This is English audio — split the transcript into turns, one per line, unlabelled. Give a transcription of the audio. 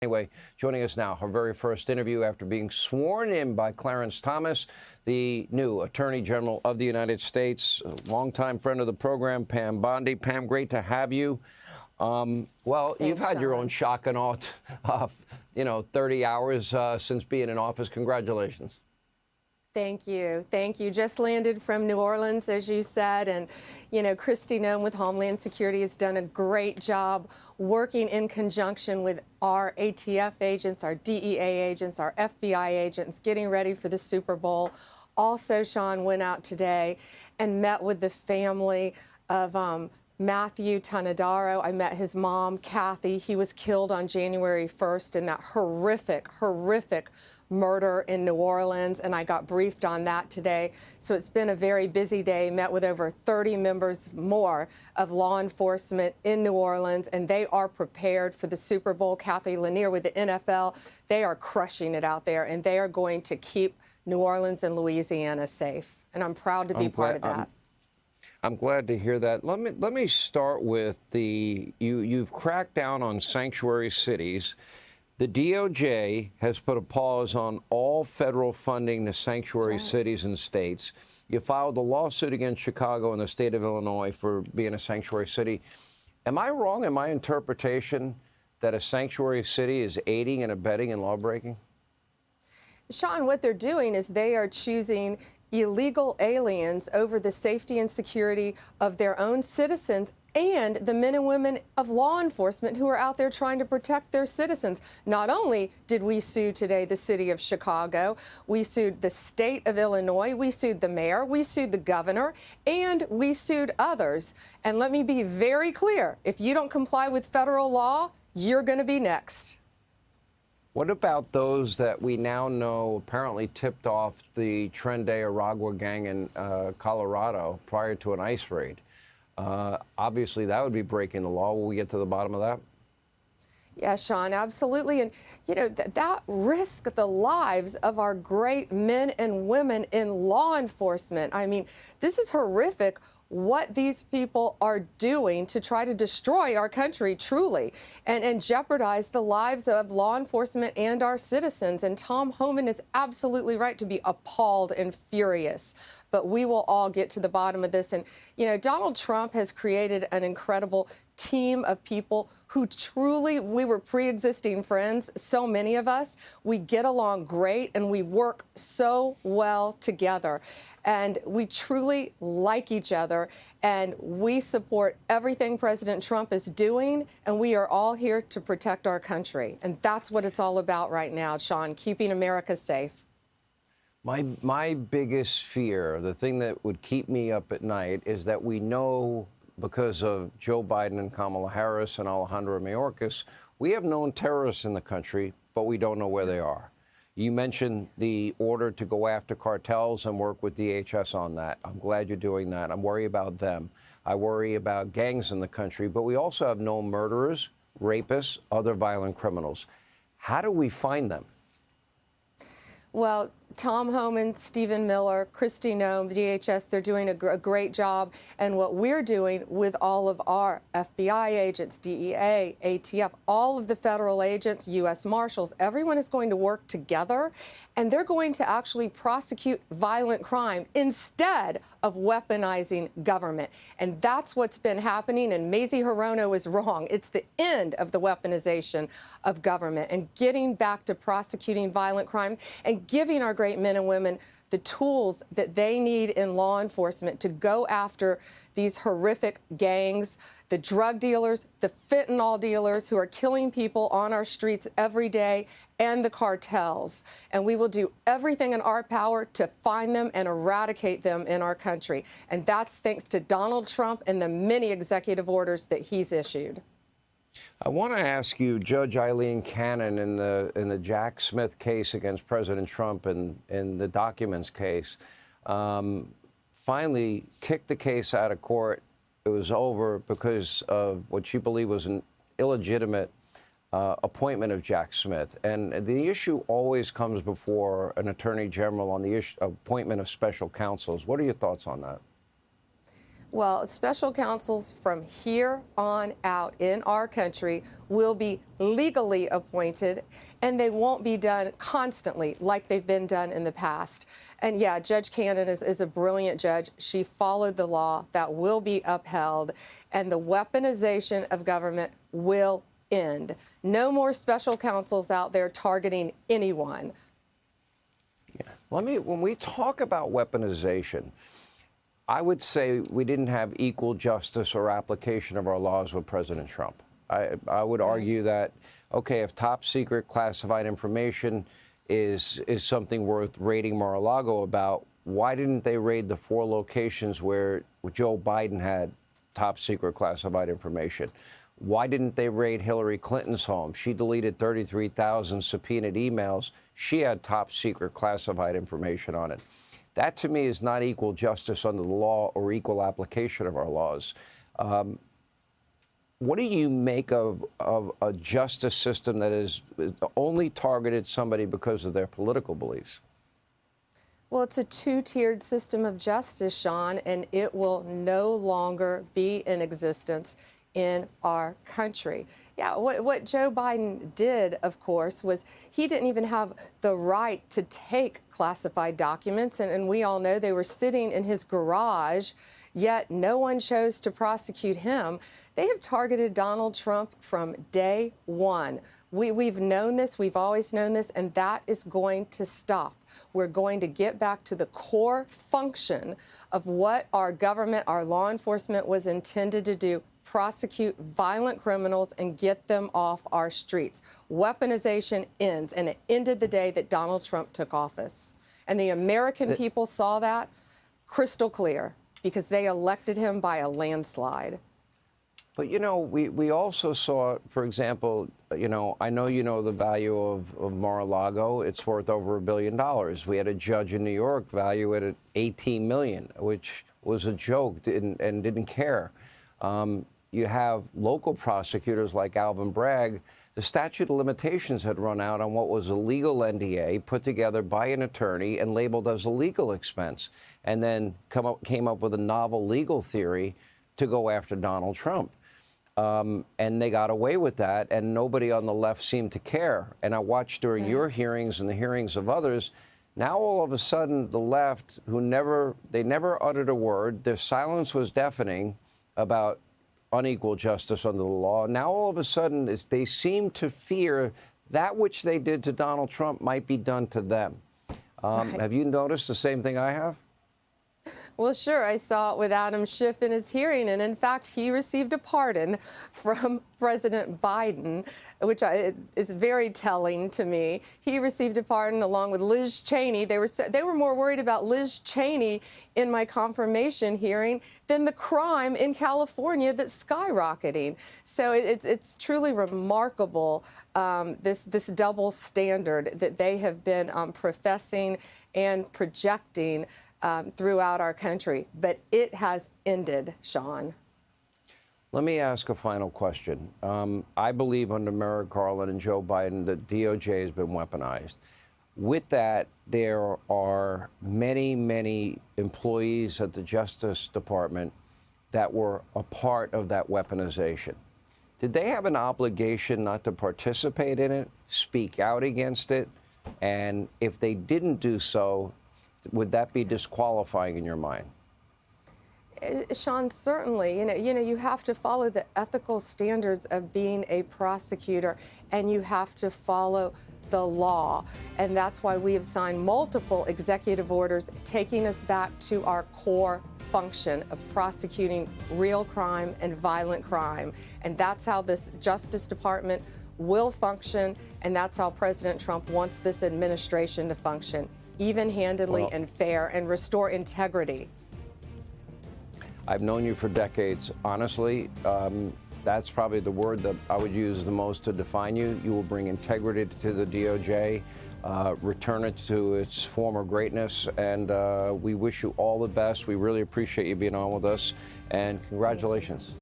Anyway, joining us now, her very first interview after being sworn in by Clarence Thomas, the new Attorney General of the United States, a longtime friend of the program, Pam Bondi. Pam, great to have you. Well,
Thanks,
you've had
Sean.
your own shock and awe, 30 hours since being in office. Congratulations.
Thank you. Thank you. Just landed from New Orleans, as you said, and, Kristi Noem with Homeland Security has done a great job working in conjunction with our ATF agents, our DEA agents, our FBI agents, getting ready for the Super Bowl. Also, Sean went out today and met with the family of Matthew Tonadaro. I met his mom, Kathy. He was killed on January 1st in that horrific murder in New Orleans, and I got briefed on that today. So it's been a very busy day. Met with over 30 members more of law enforcement in New Orleans, and they are prepared for the Super Bowl. Kathy Lanier with the NFL, they are crushing it out there, and they are going to keep New Orleans and Louisiana safe. And I'm proud to be part of that.
I'm glad to hear that. Let me start with you've cracked down on sanctuary cities. The DOJ has put a pause on all federal funding to sanctuary cities and states. You filed a lawsuit against Chicago and the state of Illinois for being a sanctuary city. Am I wrong in my interpretation that a sanctuary city is aiding and abetting in lawbreaking?
Sean, what they're doing is they are choosing illegal aliens over the safety and security of their own citizens and the men and women of law enforcement who are out there trying to protect their citizens. Not only did we sue today the city of Chicago, we sued the state of Illinois, we sued the mayor, we sued the governor, and we sued others. And let me be very clear, if you don't comply with federal law, you're going to be next.
What about those that we now know apparently tipped off the Tren de Aragua gang in Colorado prior to an ICE raid? Obviously, that would be breaking the law. Will we get to the bottom of that?
Yeah, Sean, absolutely. And, that risk the lives of our great men and women in law enforcement. I mean, this is horrific what these people are doing to try to destroy our country, truly, and jeopardize the lives of law enforcement and our citizens. And Tom Homan is absolutely right to be appalled and furious. But we will all get to the bottom of this. And, Donald Trump has created an incredible team of people who truly, we were pre-existing friends, so many of us. We get along great and we work so well together. And we truly like each other and we support everything President Trump is doing. And we are all here to protect our country. And that's what it's all about right now, Sean, keeping America safe.
My biggest fear, the thing that would keep me up at night, is that we know because of Joe Biden and Kamala Harris and Alejandro Mayorkas, we have known terrorists in the country, but we don't know where they are. You mentioned the order to go after cartels and work with DHS on that. I'm glad you're doing that. I'm worried about them. I worry about gangs in the country, but we also have known murderers, rapists, other violent criminals. How do we find them?
Well, Tom Homan, Stephen Miller, Kristi Noem, DHS, they're doing a great job. And what we're doing with all of our FBI agents, DEA, ATF, all of the federal agents, U.S. Marshals, everyone is going to work together. And they're going to actually prosecute violent crime instead of weaponizing government. And that's what's been happening. And Mazie Hirono is wrong. It's the end of the weaponization of government and getting back to prosecuting violent crime and giving our great men and women the tools that they need in law enforcement to go after these horrific gangs, the drug dealers, the fentanyl dealers who are killing people on our streets every day, and the cartels. And we will do everything in our power to find them and eradicate them in our country. And that's thanks to Donald Trump and the many executive orders that he's issued.
I want to ask you, Judge Eileen Cannon, in the Jack Smith case against President Trump and in the documents case, finally kicked the case out of court. It was over because of what she believed was an illegitimate appointment of Jack Smith. And the issue always comes before an attorney general on the appointment of special counsels. What are your thoughts on that?
Well, special counsels from here on out in our country will be legally appointed, and they won't be done constantly like they've been done in the past. And yeah, Judge Cannon is a brilliant judge. She followed the law. That will be upheld, and the weaponization of government will end. No more special counsels out there targeting anyone.
Yeah. When we talk about weaponization, I would say we didn't have equal justice or application of our laws with President Trump. I would argue that, okay, if top secret classified information is something worth raiding Mar-a-Lago about, why didn't they raid the 4 locations where Joe Biden had top secret classified information? Why didn't they raid Hillary Clinton's home? She deleted 33,000 subpoenaed emails. She had top secret classified information on it. That, to me, is not equal justice under the law or equal application of our laws. What do you make of a justice system that is only targeted somebody because of their political beliefs?
Well, it's a 2-tiered system of justice, Sean, and it will no longer be in existence in our country. Yeah, what Joe Biden did, of course, was he didn't even have the right to take classified documents, and we all know they were sitting in his garage, yet no one chose to prosecute him. They have targeted Donald Trump from day one. We've known this, we've always known this, and that is going to stop. We're going to get back to the core function of what our government, our law enforcement was intended to do: prosecute violent criminals and get them off our streets. Weaponization ends, and it ended the day that Donald Trump took office. And the American people saw that crystal clear because they elected him by a landslide.
But, you know, we also saw, for example, you know, I know you know the value of Mar-a-Lago. It's worth over $1 billion. We had a judge in New York value it at $18 million, which was a joke and didn't care. You have local prosecutors like Alvin Bragg. The statute of limitations had run out on what was a legal NDA put together by an attorney and labeled as a legal expense, and then came up with a novel legal theory to go after Donald Trump. And they got away with that, and nobody on the left seemed to care. And I watched during your hearings and the hearings of others. Now, all of a sudden, the left, they never uttered a word. Their silence was deafening about unequal justice under the law. Now, all of a sudden, they seem to fear that which they did to Donald Trump might be done to them. Have you noticed the same thing I have?
Well, sure. I saw it with Adam Schiff in his hearing. And in fact, he received a pardon from President Biden, which is very telling to me. He received a pardon along with Liz Cheney. They were more worried about Liz Cheney in my confirmation hearing than the crime in California that's skyrocketing. So it's truly remarkable, this double standard that they have been professing and projecting throughout our country. But it has ended, Sean.
Let me ask a final question. I believe under Merrick Garland and Joe Biden that DOJ has been weaponized. With that, there are many, many employees at the Justice Department that were a part of that weaponization. Did they have an obligation not to participate in it, speak out against it? And if they didn't do so, would that be disqualifying in your mind?
Sean, certainly. You have to follow the ethical standards of being a prosecutor, and you have to follow the law. And that's why we have signed multiple executive orders taking us back to our core function of prosecuting real crime and violent crime. And that's how this Justice Department will function, and that's how President Trump wants this administration to function: even-handedly and fair, and restore integrity.
I've known you for decades. Honestly, that's probably the word that I would use the most to define you. You will bring integrity to the DOJ, return it to its former greatness, and we wish you all the best. We really appreciate you being on with us, and congratulations.